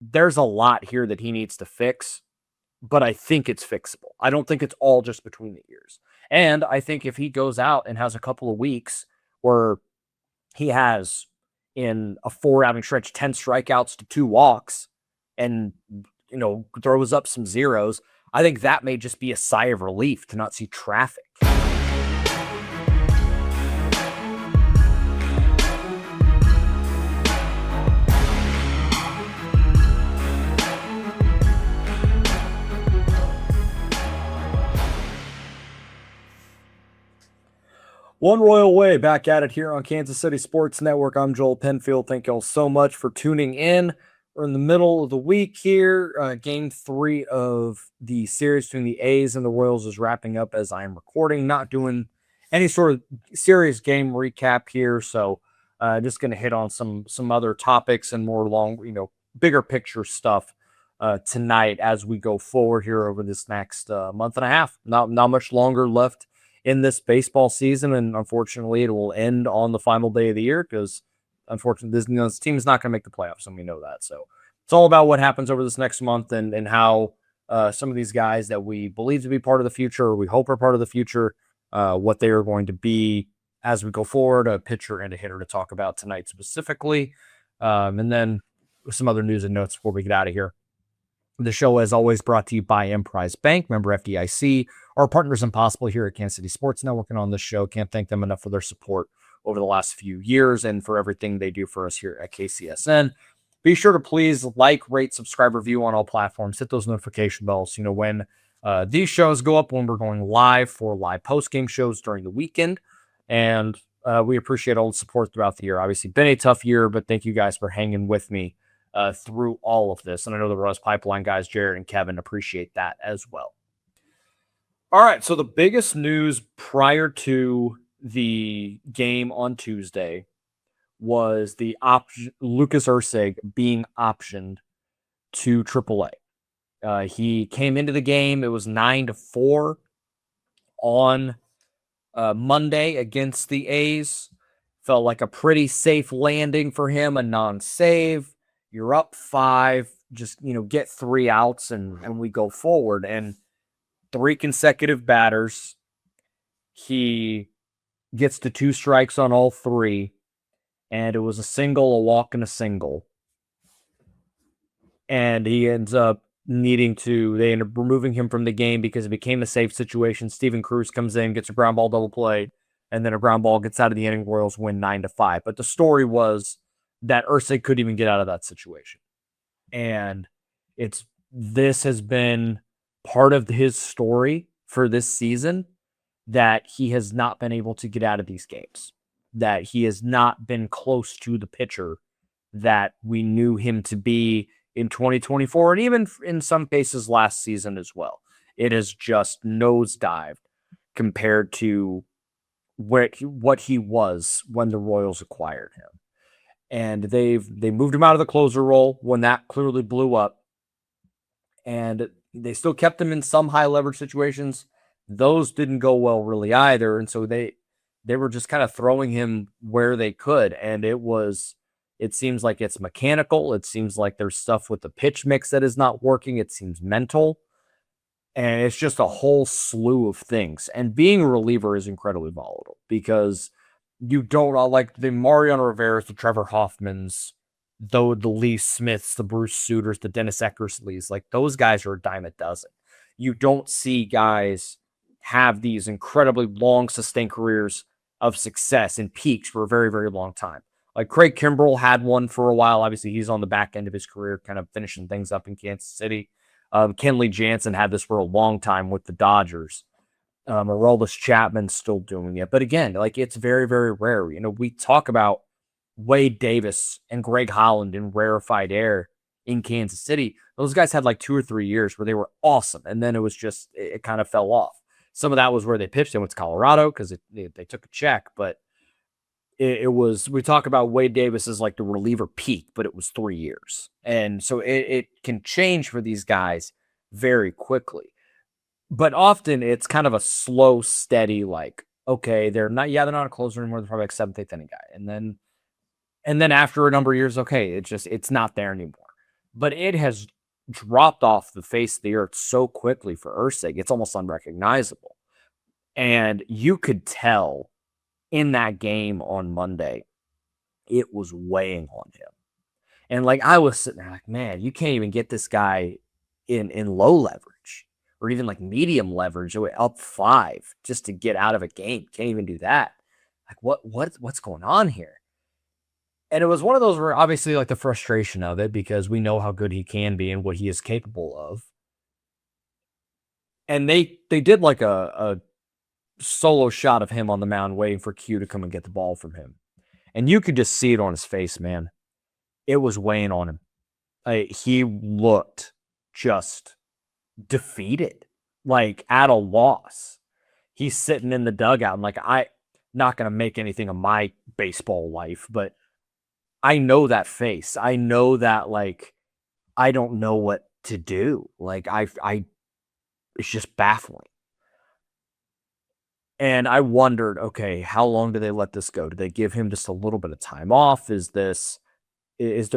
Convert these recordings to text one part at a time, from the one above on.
there's a lot here that he needs to fix, but I think it's fixable. I don't think it's all just between the ears. And I think if he goes out and has a couple of weeks where he has in a 4 outing stretch 10 strikeouts to 2 walks and throws up some zeros, I think that may just be a sigh of relief to not see traffic. One Royal Way back at it here on Kansas City Sports Network. I'm Joel Penfield. Thank y'all so much for tuning in. We're in the middle of the week here. Game 3 of the series between the A's and the Royals is wrapping up as I'm recording. Not doing any sort of serious game recap here, so just going to hit on some other topics and more bigger picture stuff tonight as we go forward here over this next month and a half. Not much longer left in this baseball season, and unfortunately it will end on the final day of the year because unfortunately this team is not going to make the playoffs, and we know that. So it's all about what happens over this next month and how some of these guys that we believe to be part of the future, or we hope are part of the future, what they are going to be as we go forward. A pitcher and a hitter to talk about tonight specifically, and then some other news and notes before we get out of here. The show, as always, brought to you by Emprise Bank, member FDIC. Our partners Impossible here at Kansas City Sports Network and on this show. Can't thank them enough for their support over the last few years and for everything they do for us here at KCSN. Be sure to please like, rate, subscribe, review on all platforms. Hit those notification bells. When these shows go up, when we're going live for live post-game shows during the weekend. And we appreciate all the support throughout the year. Obviously, been a tough year, but thank you guys for hanging with me through all of this. And I know the Rose Pipeline guys, Jared and Kevin, appreciate that as well. All right, so the biggest news prior to the game on Tuesday was the Lucas Erceg being optioned to AAA. He came into the game. It was 9-4 on Monday against the A's. Felt like a pretty safe landing for him, a non-save. You're up 5, just, get 3 outs and we go forward. And 3 consecutive batters. He gets to 2 strikes on all 3. And it was a single, a walk, and a single. And he ends up they end up removing him from the game because it became a safe situation. Steven Cruz comes in, gets a ground ball double play, and then a ground ball gets out of the inning. Royals win 9-5. But the story was that Erceg couldn't even get out of that situation. And this has been part of his story for this season, that he has not been able to get out of these games, that he has not been close to the pitcher that we knew him to be in 2024, and even in some cases last season as well. It has just nosedived compared to what he was when the Royals acquired him. And they moved him out of the closer role when that clearly blew up. And they still kept him in some high leverage situations. Those didn't go well really either. And so they were just kind of throwing him where they could. And it seems like it's mechanical. It seems like there's stuff with the pitch mix that is not working. It seems mental. And it's just a whole slew of things. And being a reliever is incredibly volatile because you don't like the Mariano Rivera's, the Trevor Hoffmans, the Lee Smiths, the Bruce Suitors, the Dennis Eckersleys, like those guys are a dime a dozen. You don't see guys have these incredibly long sustained careers of success and peaks for a very, very long time. Like Craig Kimbrell had one for a while. Obviously, he's on the back end of his career, kind of finishing things up in Kansas City. Kenley Jansen had this for a long time with the Dodgers. Aroldis Chapman's still doing it. But again, like it's very, very rare. We talk about Wade Davis and Greg Holland in rarefied air in Kansas City. Those guys had like 2 or 3 years where they were awesome. And then it kind of fell off. Some of that was where they pitched. They went to Colorado because they took a check. But we talk about Wade Davis as like the reliever peak, but it was 3 years. And so it can change for these guys very quickly. But often it's kind of a slow, steady, like, okay, they're not a closer anymore. They're probably like 7th, 8th inning guy. And then after a number of years, okay, it's not there anymore. but it has dropped off the face of the earth so quickly for Erceg. It's almost unrecognizable. And you could tell in that game on Monday, it was weighing on him. And like I was sitting there like, man, you can't even get this guy in low leverage or even like medium leverage up 5 just to get out of a game. Can't even do that. Like what's going on here? And it was one of those where obviously like the frustration of it because we know how good he can be and what he is capable of. And they did like a solo shot of him on the mound waiting for Q to come and get the ball from him. And you could just see it on his face, man. It was weighing on him. He looked just defeated, like at a loss. He's sitting in the dugout and like, I'm not going to make anything of my baseball life, but I know that face. I know that like, I don't know what to do. Like it's just baffling. And I wondered, okay, how long do they let this go? Do they give him just a little bit of time off? Is there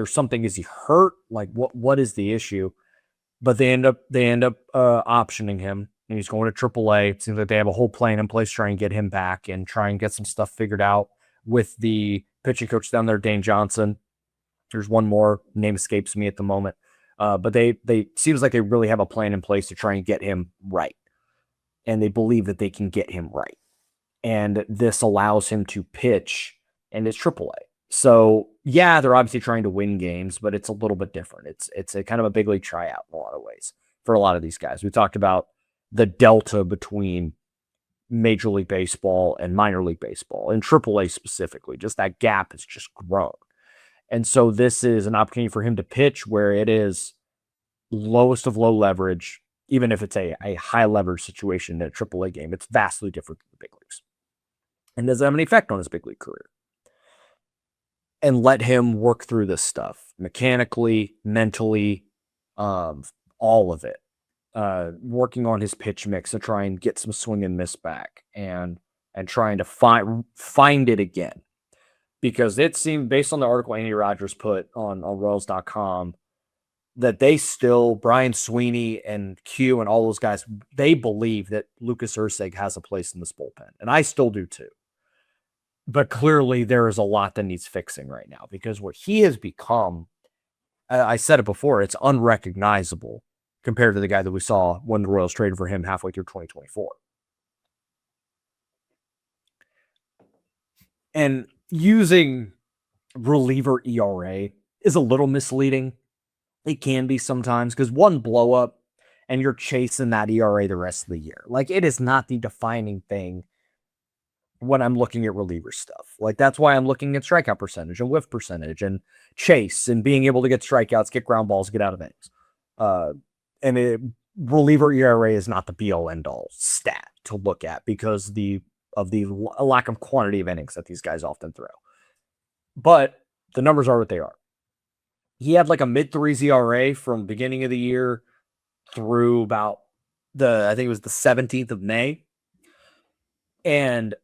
something? Is he hurt? Like what is the issue? But they end up optioning him, and he's going to AAA. It seems like they have a whole plan in place to try and get him back and try and get some stuff figured out with the pitching coach down there, Dane Johnson. There's one more, name escapes me at the moment. But they seems like they really have a plan in place to try and get him right. And they believe that they can get him right. And this allows him to pitch, and it's AAA. So, yeah, they're obviously trying to win games, but it's a little bit different. It's a kind of a big league tryout in a lot of ways for a lot of these guys. We talked about the delta between Major League Baseball and minor league baseball, and AAA specifically. Just that gap has just grown. And so this is an opportunity for him to pitch where it is lowest of low leverage. Even if it's a high leverage situation in a AAA game, it's vastly different than the big leagues. And does it have any effect on his big league career? And let him work through this stuff mechanically, mentally, all of it. Working on his pitch mix to try and get some swing and miss back and trying to find it again. Because it seemed, based on the article Andy Rogers put on Royals.com, that they still, Brian Sweeney and Q and all those guys, they believe that Lucas Erceg has a place in this bullpen. And I still do too. But clearly there is a lot that needs fixing right now because what he has become, I said it before, it's unrecognizable compared to the guy that we saw when the Royals traded for him halfway through 2024. And using reliever ERA is a little misleading. It can be sometimes because one blow up and you're chasing that ERA the rest of the year. Like it is not the defining thing when I'm looking at reliever stuff. Like that's why I'm looking at strikeout percentage and whiff percentage and chase and being able to get strikeouts, get ground balls, get out of innings. Reliever ERA is not the be all end all stat to look at because of the lack of quantity of innings that these guys often throw. But the numbers are what they are. He had like a mid-3s ERA from beginning of the year through about I think it was the 17th of May. And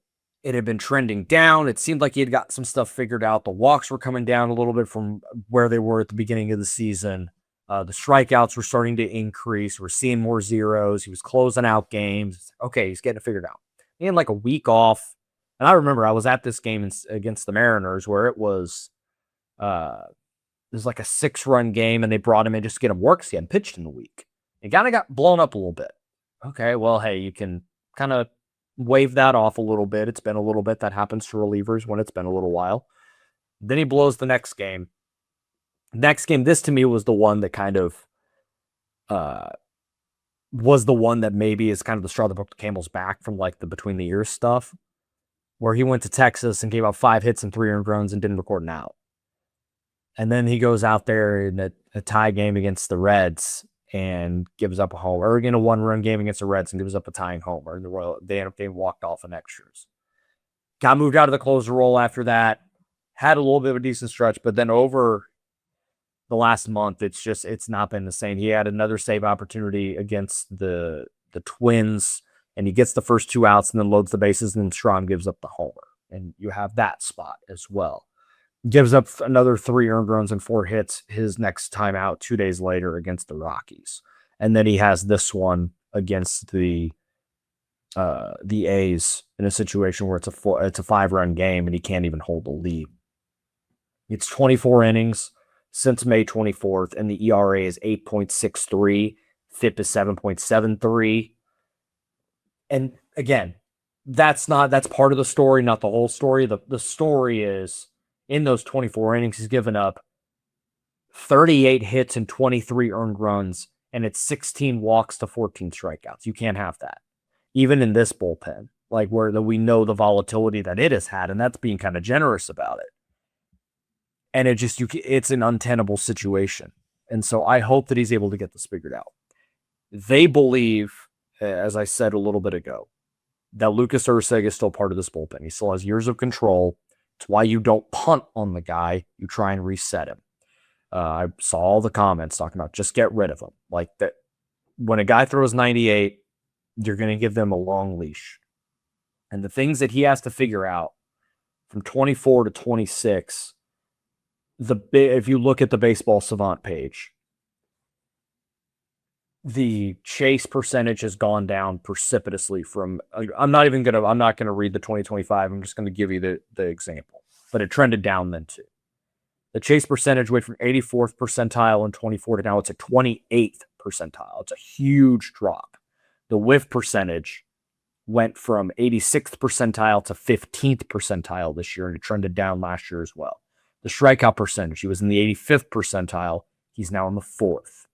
it had been trending down. It seemed like he had got some stuff figured out. The walks were coming down a little bit from where they were at the beginning of the season. The strikeouts were starting to increase. We're seeing more zeros. He was closing out games. Okay, he's getting it figured out. He had like a week off. And I remember I was at this game against the Mariners where it was like a 6-run game and they brought him in just to get him work because he hadn't pitched in a week. He kind of got blown up a little bit. Okay, well, hey, you can kind of wave that off a little bit. It's been a little bit. That happens to relievers when it's been a little while. Then he blows the next game. Next game, this to me was the one that kind of was the one that maybe is kind of the straw that broke the camel's back from like the between the ears stuff, where he went to Texas and gave up 5 hits and 3 earned runs and didn't record an out. And then he goes out there in a tie game against the Reds and gives up a homer, or in a 1-run game against the Reds and gives up a tying homer. And they end up getting walked off in extras. Got moved out of the closer role after that. Had a little bit of a decent stretch, but then over the last month, it's not been the same. He had another save opportunity against the Twins, and he gets the first 2 outs and then loads the bases, and then Strahm gives up the homer. And you have that spot as well. Gives up another 3 earned runs and 4 hits his next time out 2 days later against the Rockies. And then he has this one against the A's in a situation where it's a 5-run game and he can't even hold the lead. It's 24 innings since May 24th, and the ERA is 8.63. FIP is 7.73. And again, that's part of the story, not the whole story. The story is in those 24 innings, he's given up 38 hits and 23 earned runs, and it's 16 walks to 14 strikeouts. You can't have that, even in this bullpen, like where we know the volatility that it has had, and that's being kind of generous about it. And it's an untenable situation. And so I hope that he's able to get this figured out. They believe, as I said a little bit ago, that Lucas Erceg is still part of this bullpen. He still has years of control. It's why you don't punt on the guy. You try and reset him. I saw all the comments talking about just get rid of him. Like that, when a guy throws 98, you're going to give them a long leash. And the things that he has to figure out from 24 to 26, if you look at the Baseball Savant page, the chase percentage has gone down precipitously from, I'm not going to read the 2025. I'm just going to give you the example, but it trended down then too. The chase percentage went from 84th percentile in 24 to now it's a 28th percentile. It's a huge drop. The whiff percentage went from 86th percentile to 15th percentile this year, and it trended down last year as well. The strikeout percentage, he was in the 85th percentile. He's now in the 4th.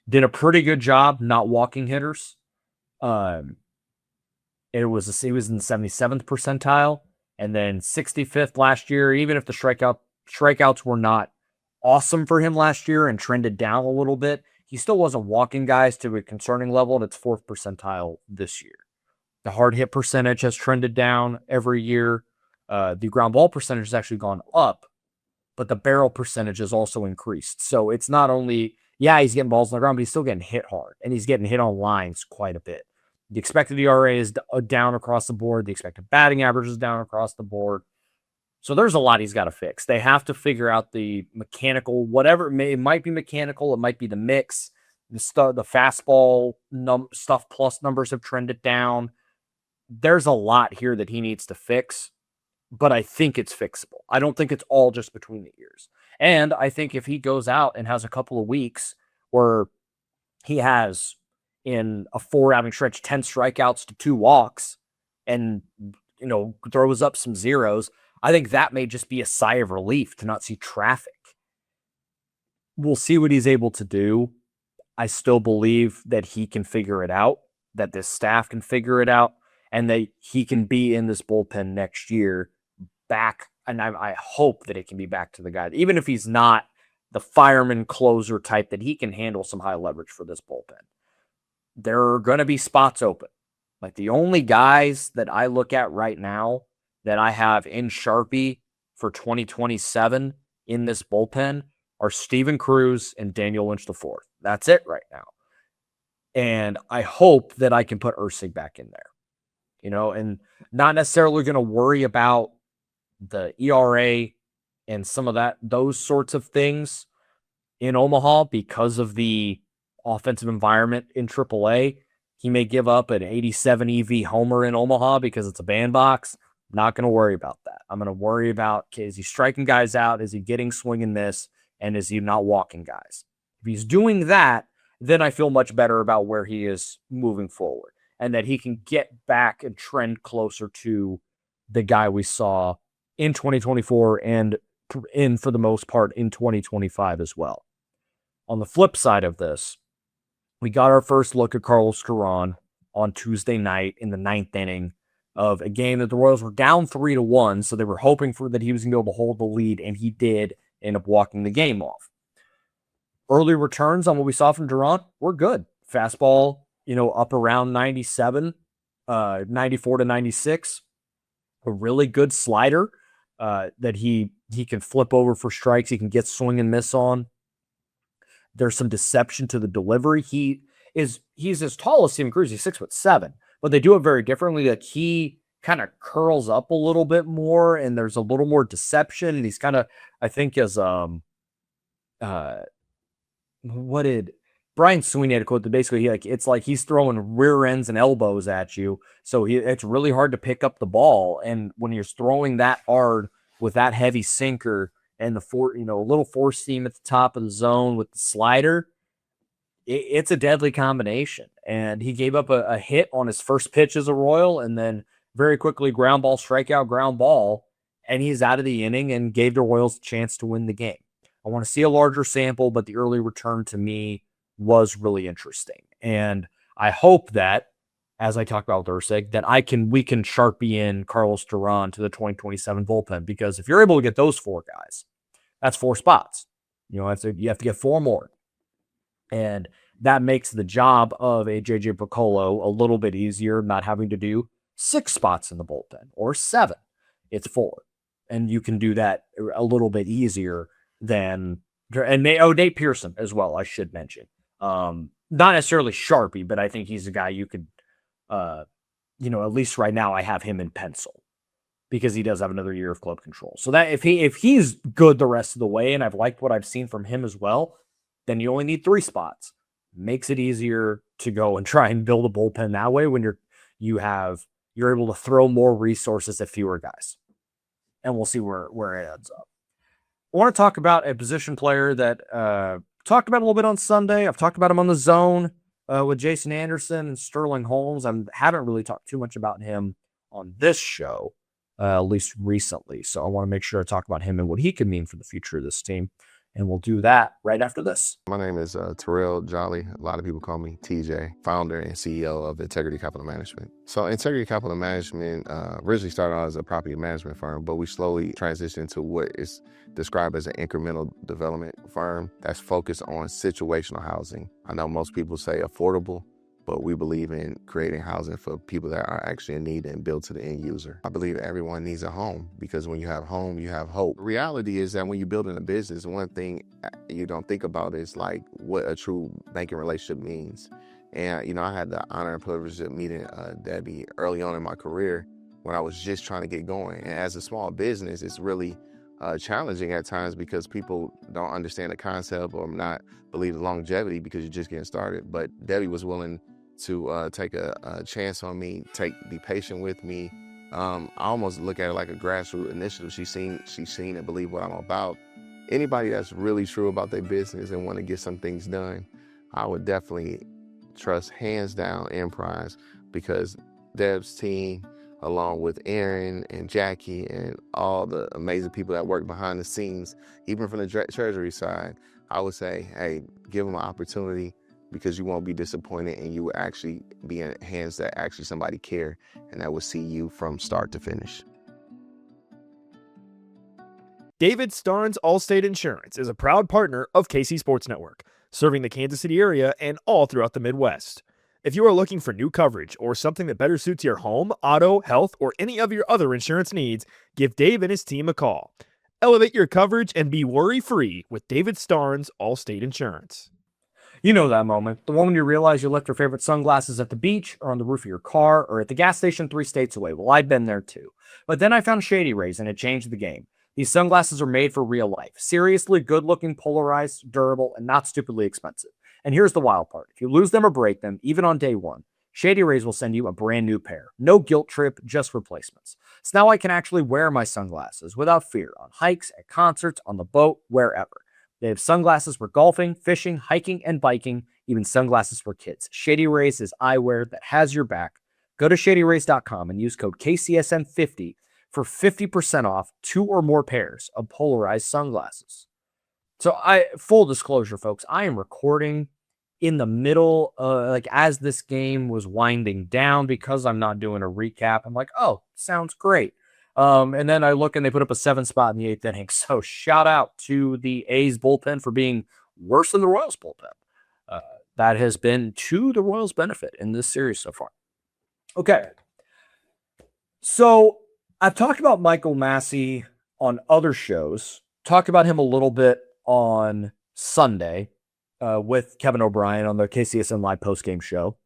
Did a pretty good job not walking hitters. He was in the 77th percentile, and then 65th last year. Even if the strikeouts were not awesome for him last year and trended down a little bit, he still wasn't walking guys to a concerning level, and it's 4th percentile this year. The hard hit percentage has trended down every year. The ground ball percentage has actually gone up, but the barrel percentage has also increased. So it's not only, he's getting balls on the ground, but he's still getting hit hard, and he's getting hit on lines quite a bit. The expected ERA is down across the board. The expected batting average is down across the board. So there's a lot he's got to fix. They have to figure out the mechanical, whatever it might be mechanical. It might be the mix. The fastball stuff plus numbers have trended down. There's a lot here that he needs to fix, but I think it's fixable. I don't think it's all just between the ears. And I think if he goes out and has a couple of weeks where he has, in a 4-outing stretch, 10 strikeouts to 2 walks and, throws up some zeros, I think that may just be a sigh of relief to not see traffic. We'll see what he's able to do. I still believe that he can figure it out, that this staff can figure it out, and that he can be in this bullpen next year back. And I hope that it can be back to the guy, even if he's not the fireman closer type, that he can handle some high leverage for this bullpen. There are going to be spots open. Like the only guys that I look at right now that I have in Sharpie for 2027 in this bullpen are Steven Cruz and Daniel Lynch IV. That's it right now. And I hope that I can put Erceg back in there, and not necessarily going to worry about the ERA and some of those sorts of things in Omaha because of the offensive environment in AAA. He may give up an 87 EV homer in Omaha because it's a bandbox. I'm not going to worry about that. I'm going to worry about, is he striking guys out? Is he getting swing and miss? And is he not walking guys? If he's doing that, then I feel much better about where he is moving forward and that he can get back and trend closer to the guy we saw in 2024 and for the most part, in 2025 as well. On the flip side of this, we got our first look at Carlos Corran on Tuesday night in the 9th inning of a game that the Royals were down 3-1, so they were hoping that he was going to be able to hold the lead, and he did end up walking the game off. Early returns on what we saw from Duran were good. Fastball, up around 97, 94 to 96. A really good slider that he can flip over for strikes. He can get swing and miss on. There's some deception to the delivery. He's as tall as Steven Cruz. He's 6'7", but they do it very differently. Like he kind of curls up a little bit more and there's a little more deception. And he's kind of, I think, as uh what did Brian Sweeney had a quote that basically it's like he's throwing rear ends and elbows at you. So it's really hard to pick up the ball. And when you're throwing that hard with that heavy sinker and a little four seam at the top of the zone with the slider, it's a deadly combination. And he gave up a hit on his first pitch as a Royal and then very quickly ground ball, strikeout, ground ball. And he's out of the inning and gave the Royals a chance to win the game. I want to see a larger sample, but the early return to me was really interesting. And I hope that, as I talked about with Erceg, that we can Sharpie in Carlos Duran to the 2027 bullpen, because if you're able to get those four guys, that's four spots. You have to get four more. And that makes the job of a JJ Piccolo a little bit easier, not having to do 6 spots in the bullpen or 7. It's 4. And you can do that a little bit easier than, and Nate Pearson as well, I should mention. Not necessarily Sharpie, but I think he's a guy you could, at least right now I have him in pencil because he does have another year of club control. So that if he's good the rest of the way, and I've liked what I've seen from him as well, then you only need 3 spots. Makes it easier to go and try and build a bullpen that way when you're able to throw more resources at fewer guys. And we'll see where it ends up. I want to talk about a position player that talked about a little bit on Sunday. I've talked about him on the Zone with Jason Anderson and Sterling Holmes. I haven't really talked too much about him on this show, at least recently. So I want to make sure I talk about him and what he could mean for the future of this team. And we'll do that right after this. My name is Terrell Jolly. A lot of people call me TJ, founder and CEO of Integrity Capital Management. So Integrity Capital Management originally started out as a property management firm, but we slowly transitioned into what is described as an incremental development firm that's focused on situational housing. I know most people say affordable, but we believe in creating housing for people that are actually in need and built to the end user. I believe everyone needs a home because when you have home, you have hope. The reality is that when you're building a business, one thing you don't think about is like what a true banking relationship means. And, I had the honor and privilege of meeting Debbie early on in my career when I was just trying to get going. And as a small business, it's really challenging at times because people don't understand the concept or not believe the longevity because you're just getting started. But Debbie was willing to take a chance on me, be patient with me. I almost look at it like a grassroots initiative. She's seen and believe what I'm about. Anybody that's really true about their business and want to get some things done, I would definitely trust hands down Emprise, because Deb's team, along with Aaron and Jackie and all the amazing people that work behind the scenes, even from the treasury side, I would say, hey, give them an opportunity, because you won't be disappointed and you will actually be in hands that actually somebody care and that will see you from start to finish. David Starnes Allstate Insurance is a proud partner of KC Sports Network, serving the Kansas City area and all throughout the Midwest. If you are looking for new coverage or something that better suits your home, auto, health, or any of your other insurance needs, give Dave and his team a call. Elevate your coverage and be worry-free with David Starnes Allstate Insurance. You know that moment, the one when you realize you left your favorite sunglasses at the beach or on the roof of your car or at the gas station 3 states away. Well, I've been there too. But then I found Shady Rays and it changed the game. These sunglasses are made for real life. Seriously good-looking, polarized, durable, and not stupidly expensive. And here's the wild part. If you lose them or break them, even on day one, Shady Rays will send you a brand new pair. No guilt trip, just replacements. So now I can actually wear my sunglasses without fear on hikes, at concerts, on the boat, wherever. They have sunglasses for golfing, fishing, hiking, and biking, even sunglasses for kids. Shady Rays is eyewear that has your back. Go to shadyrays.com and use code KCSN50 for 50% off 2 or more pairs of polarized sunglasses. So full disclosure, folks, I am recording in the middle, as this game was winding down, because I'm not doing a recap. I'm like, oh, sounds great. And then I look and they put up a 7 spot in the 8th inning. So shout out to the A's bullpen for being worse than the Royals bullpen. That has been to the Royals' benefit in this series so far. Okay. So I've talked about Michael Massey on other shows, talked about him a little bit on Sunday with Kevin O'Brien on the KCSN Live postgame show.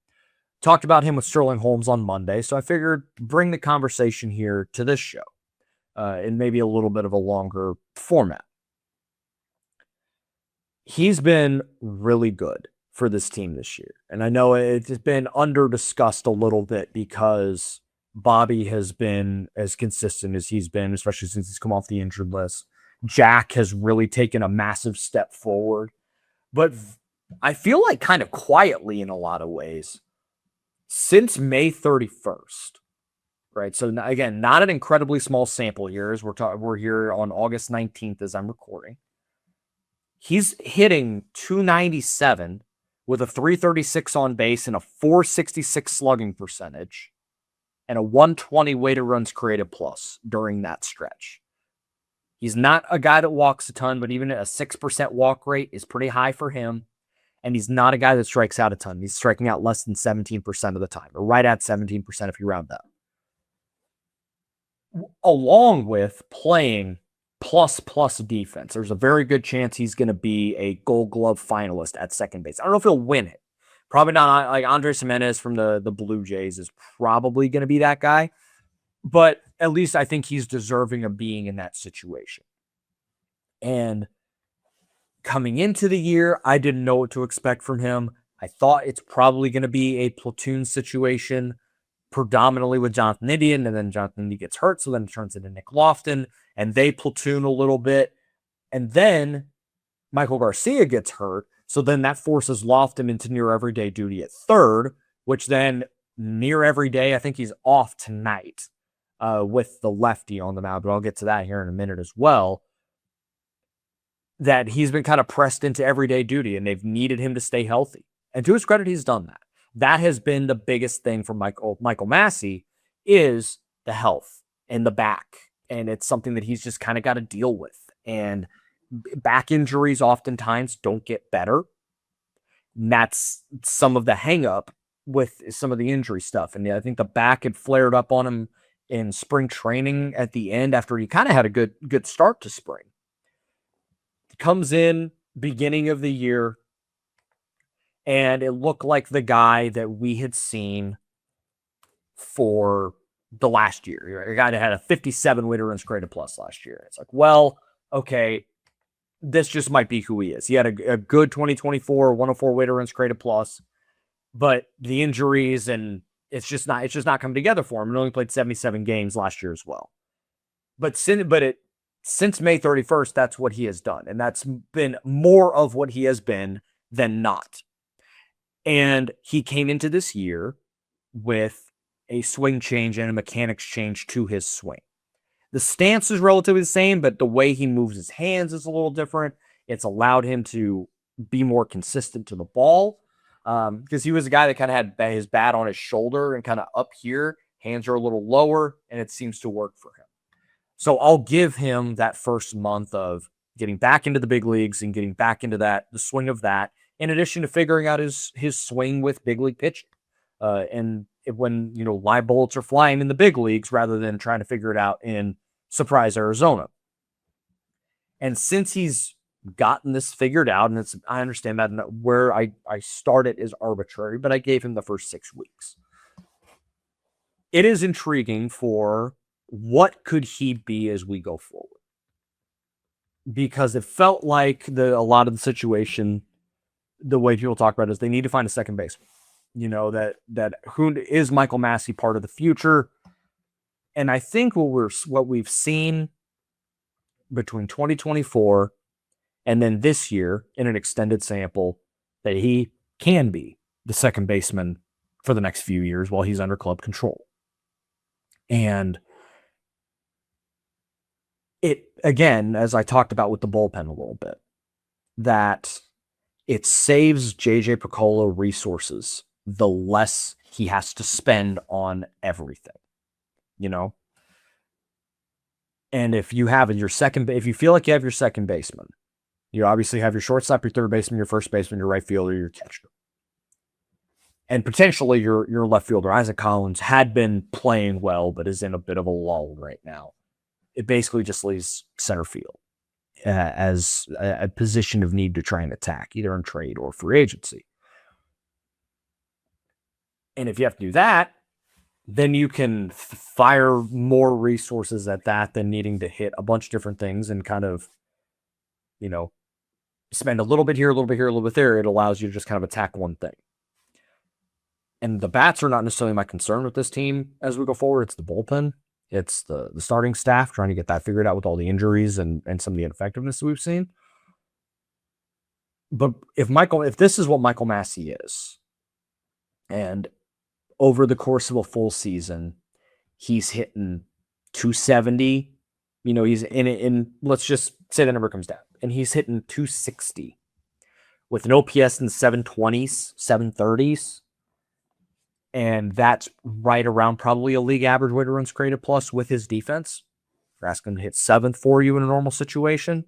Talked about him with Sterling Holmes on Monday, so I figured bring the conversation here to this show in maybe a little bit of a longer format. He's been really good for this team this year. And I know it's been under-discussed a little bit because Bobby has been as consistent as he's been, especially since he's come off the injured list. Jack has really taken a massive step forward. But I feel like kind of quietly in a lot of ways, since May 31st, right? So again, not an incredibly small sample here as we're here on August 19th as I'm recording. He's hitting 297 with a 336 on base and a 466 slugging percentage and a 120 weighted runs created plus during that stretch. He's not a guy that walks a ton, but even a 6% walk rate is pretty high for him. And he's not a guy that strikes out a ton. He's striking out less than 17% of the time, or right at 17% if you round up. Along with playing plus defense, there's a very good chance he's going to be a Gold Glove finalist at second base. I don't know if he'll win it. Probably not. Like Andres Jimenez from the Blue Jays is probably going to be that guy. But at least I think he's deserving of being in that situation. And coming into the year, I didn't know what to expect from him. I thought it's probably going to be a platoon situation, predominantly with Jonathan India, and then Jonathan India gets hurt, so then it turns into Nick Lofton, and they platoon a little bit. And then Michael Garcia gets hurt, so then that forces Lofton into near everyday duty at third, which then near every day, I think he's off tonight with the lefty on the mound, but I'll get to that here in a minute as well. That he's been kind of pressed into everyday duty, and they've needed him to stay healthy. And to his credit, he's done that. That has been the biggest thing for Michael Massey is the health and the back. And it's something that he's just kind of got to deal with. And back injuries oftentimes don't get better. And that's some of the hang up with some of the injury stuff. And I think the back had flared up on him in spring training at the end after he kind of had a good start to spring. Comes in beginning of the year, and it looked like the guy that we had seen for the last year. A guy that had a 57 weighted runs created plus last year. It's like, well, okay, this just might be who he is. He had a good 2024, 104 weighted runs created plus, but the injuries and it's just not coming together for him. He only played 77 games last year as well. Since May 31st, that's what he has done. And that's been more of what he has been than not. And he came into this year with a swing change and a mechanics change to his swing. The stance is relatively the same, but the way he moves his hands is a little different. It's allowed him to be more consistent to the ball because he was a guy that kind of had his bat on his shoulder and kind of up here. Hands are a little lower, and it seems to work for him. So I'll give him that first month of getting back into the big leagues and getting back into the swing of that, in addition to figuring out his swing with big league pitching. And when, live bullets are flying in the big leagues rather than trying to figure it out in Surprise, Arizona. And since he's gotten this figured out, and I understand that where I start it is arbitrary, but I gave him the first 6 weeks. It is intriguing for what could he be as we go forward? Because it felt like a lot of the situation, the way people talk about it, is they need to find a second baseman. That who is Michael Massey part of the future? And I think what we've seen between 2024 and then this year in an extended sample, that he can be the second baseman for the next few years while he's under club control. And it, again, as I talked about with the bullpen a little bit, that it saves JJ Picollo resources the less he has to spend on everything, And if you have if you feel like you have your second baseman, you obviously have your shortstop, your third baseman, your first baseman, your right fielder, your catcher. And potentially your left fielder, Isaac Collins, had been playing well, but is in a bit of a lull right now. It basically just leaves center field as a position of need to try and attack, either in trade or free agency. And if you have to do that, then you can fire more resources at that than needing to hit a bunch of different things and kind of, spend a little bit here, a little bit here, a little bit there. It allows you to just kind of attack one thing. And the bats are not necessarily my concern with this team as we go forward. It's the bullpen. It's the starting staff trying to get that figured out with all the injuries and some of the ineffectiveness that we've seen. But if this is what Michael Massey is, and over the course of a full season, he's hitting 270, he's in let's just say the number comes down, and he's hitting 260 with an OPS in the 720s, 730s. And that's right around probably a league average weighted runs created plus with his defense. If you're asking to hit 7th for you in a normal situation,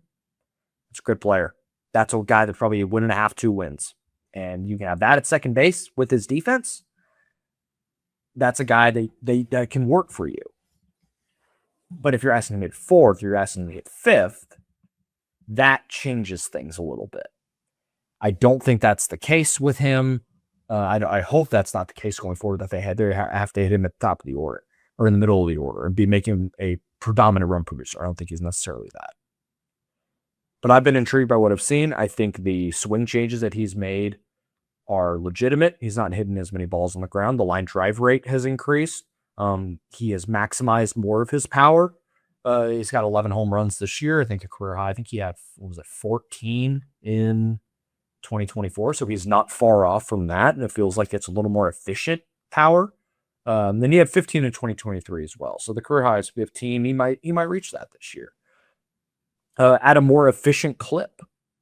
it's a good player. That's a guy that's probably a 1.5, 2 wins. And you can have that at second base with his defense. That's a guy that can work for you. But if you're asking him to hit 4th, you're asking him to hit 5th, that changes things a little bit. I don't think that's the case with him. I hope that's not the case going forward, that they have to hit him at the top of the order or in the middle of the order and be making him a predominant run producer. I don't think he's necessarily that. But I've been intrigued by what I've seen. I think the swing changes that he's made are legitimate. He's not hitting as many balls on the ground. The line drive rate has increased. He has maximized more of his power. He's got 11 home runs this year. I think a career high. I think he had, 14 in 2024. So he's not far off from that. And it feels like it's a little more efficient power. Then he had 15 in 2023 as well. So the career high is 15. He might reach that this year. At a more efficient clip.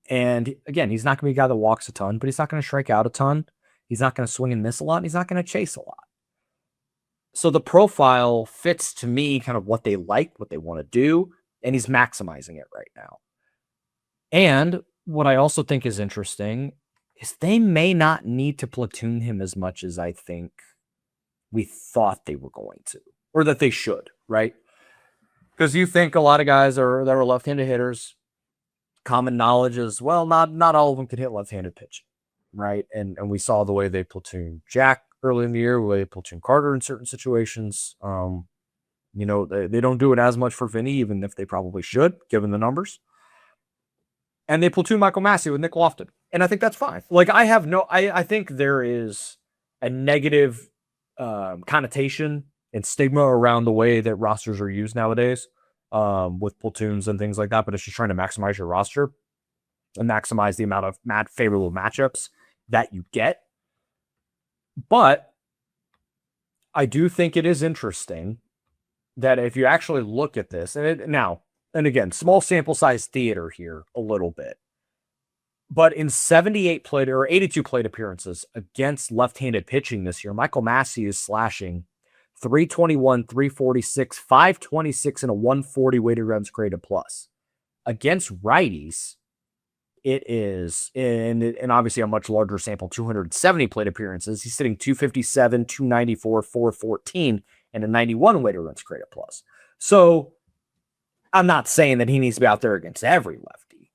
And again, he's not going to be a guy that walks a ton, but he's not going to strike out a ton. He's not going to swing and miss a lot. And he's not going to chase a lot. So the profile fits to me kind of what they like, what they want to do, and he's maximizing it right now. And what I also think is interesting is they may not need to platoon him as much as I think we thought they were going to, or that they should, right? Because you think a lot of guys that are left-handed hitters, common knowledge is, well, not all of them can hit left-handed pitching, right? And we saw the way they platooned Jack early in the year, the way they platoon Carter in certain situations. They don't do it as much for Vinny, even if they probably should, given the numbers. And they platoon Michael Massey with Nick Lofton. And I think that's fine. Like, I think there is a negative connotation and stigma around the way that rosters are used nowadays with platoons and things like that. But it's just trying to maximize your roster and maximize the amount of favorable matchups that you get. But I do think it is interesting that if you actually look at this, and again, small sample size theater here a little bit, but in 82 plate appearances against left-handed pitching this year, Michael Massey is slashing 321, 346, 526, and a 140 weighted runs created plus. Against righties, it is, and obviously a much larger sample, 270 plate appearances. He's sitting 257, 294, 414, and a 91 weighted runs created plus. So I'm not saying that he needs to be out there against every lefty,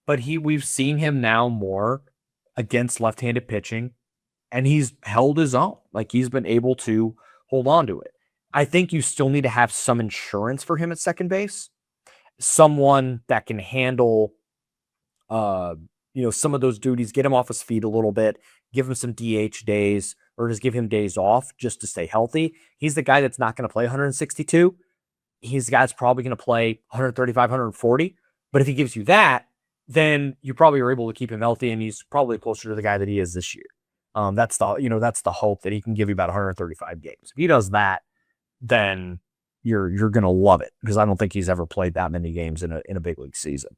but we've seen him now more against left-handed pitching, and he's held his own. Like, he's been able to hold on to it. I think you still need to have some insurance for him at second base. Someone that can handle some of those duties, get him off his feet a little bit, give him some DH days, or just give him days off just to stay healthy. He's the guy that's not going to play 162. He's the guy that's probably going to play 135, 140. But if he gives you that, then you probably are able to keep him healthy, and he's probably closer to the guy that he is this year. That's the hope, that he can give you about 135 games. If he does that, then you're going to love it, because I don't think he's ever played that many games in a big league season.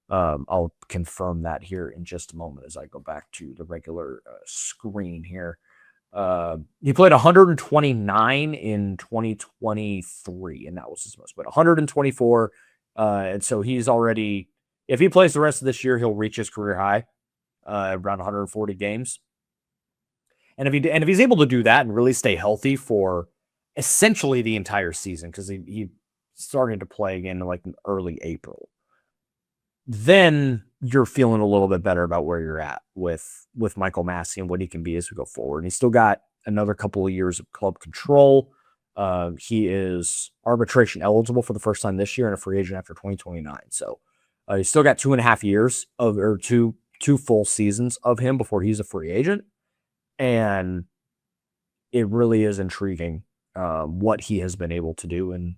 I'll confirm that here in just a moment as I go back to the regular screen here. He played 129 in 2023, and that was his most, but 124. And so he's already, if he plays the rest of this year, he'll reach his career high, around 140 games. And if he's able to do that and really stay healthy for essentially the entire season, because he started to play again in like early April, then you're feeling a little bit better about where you're at with Michael Massey and what he can be as we go forward. And he's still got another couple of years of club control. He is arbitration eligible for the first time this year and a free agent after 2029. So he's still got 2.5 years or two full seasons of him before he's a free agent. And it really is intriguing what he has been able to do and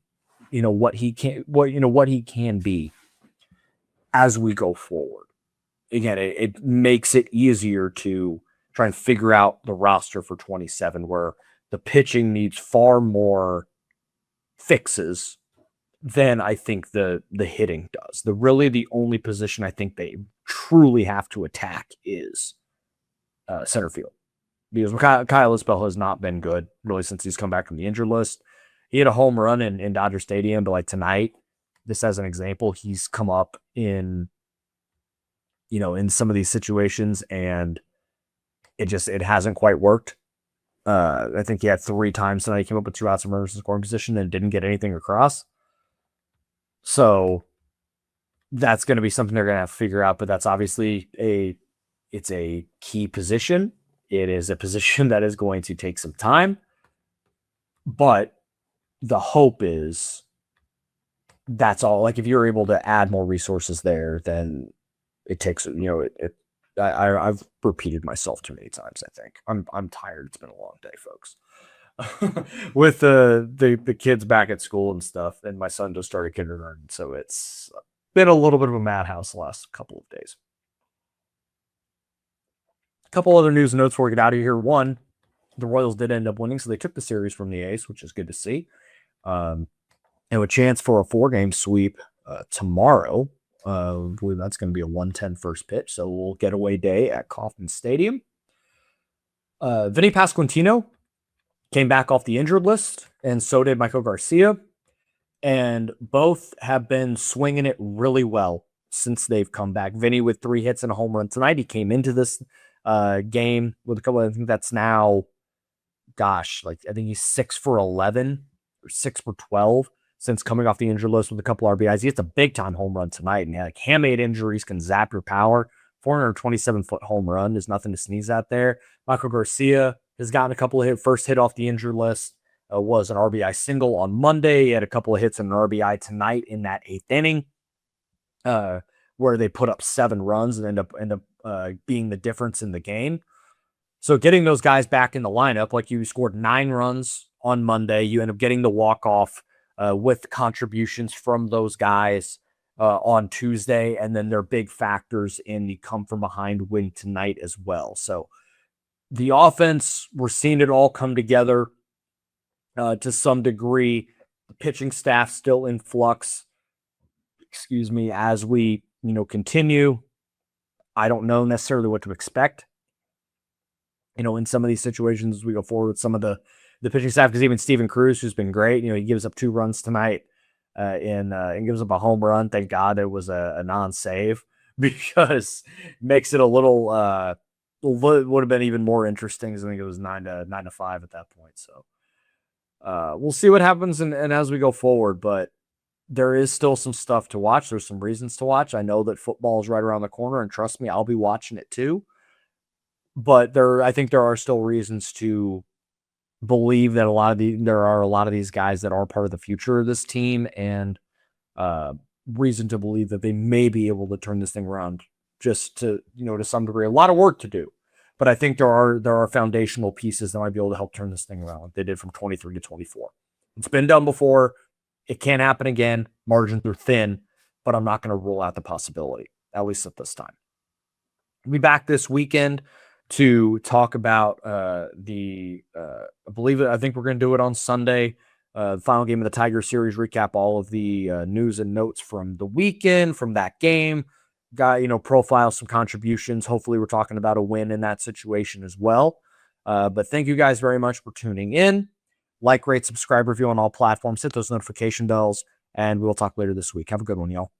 what he can be as we go forward. Again, it makes it easier to try and figure out the roster for 27, where the pitching needs far more fixes than I think the hitting does. The only position I think they truly have to attack is center field. Because Kyle Isbell has not been good really since he's come back from the injured list. He had a home run in Dodger Stadium, but like tonight, this as an example, he's come up in some of these situations and it hasn't quite worked. I think he had 3 times tonight. He came up with 2 outs of runners in scoring position and didn't get anything across. So that's going to be something they're going to have to figure out, but that's obviously it's a key position. It is a position that is going to take some time, but the hope is that's all. Like if you're able to add more resources there, then it takes, I've repeated myself too many times. I think I'm tired. It's been a long day, folks. With the kids back at school and stuff, and my son just started kindergarten, so it's been a little bit of a madhouse the last couple of days. A couple other news and notes before we get out of here. One, the Royals did end up winning, so they took the series from the A's, which is good to see. And a chance for a 4-game sweep tomorrow. I believe that's going to be a 1:10 first pitch, so we'll get away day at Kauffman Stadium. Vinny Pasquantino came back off the injured list, and so did Michael Garcia. And both have been swinging it really well since they've come back. Vinny with 3 hits and a home run tonight. He came into this game with a couple. I think that's now, I think he's 6 for 11 or 6 for 12 since coming off the injured list with a couple RBIs. He hits a big time home run tonight, and handmade injuries can zap your power. 427-foot home run is nothing to sneeze at there. Michael Garcia has gotten a couple of first hit off the injured list. Was an RBI single on Monday. He had a couple of hits and an RBI tonight in that 8th inning, where they put up 7 runs and end up being the difference in the game. So getting those guys back in the lineup, like you scored 9 runs on Monday, you end up getting the walk-off with contributions from those guys on Tuesday, and then they're big factors in the come-from-behind win tonight as well. So the offense, we're seeing it all come together to some degree. The pitching staff still in flux, as we continue. I don't know necessarily what to expect, in some of these situations as we go forward with some of the pitching staff, because even Steven Cruz, who's been great, he gives up 2 runs tonight and gives up a home run. Thank God it was a non-save, because it makes it a little would have been even more interesting, because I think it was 9-5 at that point. So we'll see what happens and as we go forward, but there is still some stuff to watch. There's some reasons to watch. I know that football is right around the corner, and trust me, I'll be watching it too. But I think there are still reasons to believe that there are a lot of these guys that are part of the future of this team, and reason to believe that they may be able to turn this thing around, just to some degree. A lot of work to do, but I think there are foundational pieces that might be able to help turn this thing around, like they did from 23 to 24. It's been done before. It can't happen again. Margins are thin, but I'm not going to rule out the possibility, at least at this time. We'll be back this weekend to talk about I think we're going to do it on Sunday. The final game of the Tiger series, recap all of the news and notes from the weekend, from that game. Profile some contributions. Hopefully we're talking about a win in that situation as well. But thank you guys very much for tuning in. Like, rate, subscribe, review on all platforms. Hit those notification bells, and we'll talk later this week. Have a good one, y'all.